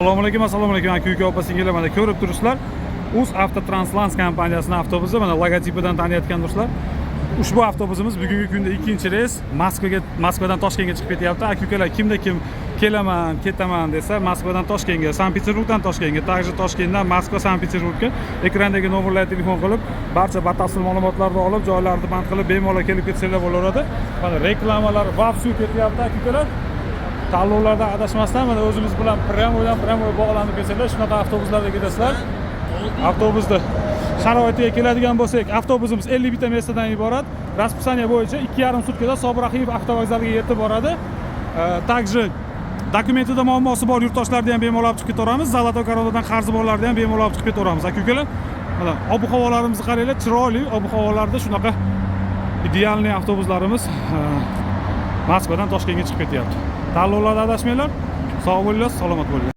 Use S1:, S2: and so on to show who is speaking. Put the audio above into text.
S1: Assalomu alaykum aka opa singillar, mana ko'rib turibsizlar. UzAvtoTranslans kompaniyasining avtobusi, mana logotipidan taniyotgan do'stlar. Ushbu avtobusimiz bugungi kunda ikkinchi reys Moskvadan Toshkentga chiqib ketyapti. Aka-ukalar, kimda kim kelaman, ketaman desa, Moskvadan Toshkentga, Sankt-Peterburgdan Toshkentga, также Toshkentdan Moskva, Sankt-Peterburgga ekrandagi nomerlarga telefon qilib, barcha batafsil ma'lumotlarni olib, joylarni band qilib, bemalol kelib ketsanglar bo'laveradi. Mana reklamalar vavsu ketyapti aka-ukalar. Tanlovlarda adashmasdan mana o'zimiz bilan pryamoydan bog'lanib kelsalar, shunaqa avtobuslarda ketasizlar. Avtobusda sharoitiga keladigan bo'lsak, avtobusimiz 51 ta mestadan iborat. Расписание bo'yicha 2,5 sutkada Sobir Rahimov avtovokzaliga yetib boradi. Также dokumentida muammosi bor yurtdoshlarni ham bemalol olib chiqib ketaveramiz. Zalato Koronadan qarzi borlarni ham bemalol olib chiqib ketaveramiz. Aka-ukalar, mana ob-havolarimizni qaranglar, chiroyli ob-havolarda shunaqa idealniy avtobuslarimiz Moskvadan Toshkentga chiqib ketyapti. Tanlovlarda adashmanglar. Sog' bo'linglar, salomat bo'linglar.